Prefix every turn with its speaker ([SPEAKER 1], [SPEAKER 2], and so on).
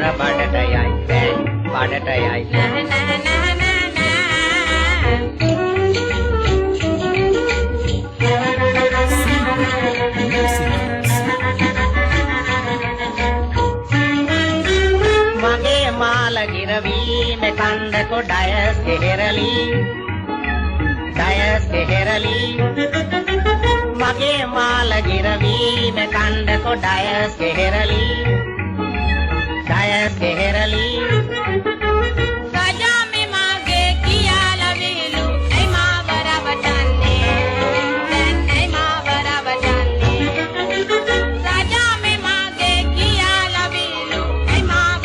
[SPEAKER 1] බඩට යයි බඩට යයි මගේ මාල ගිරවීම කණ්ඩ කොඩය කෙහෙරලි මගේ මාල ගිරවීම කණ්ඩ කොඩය කෙහෙරලි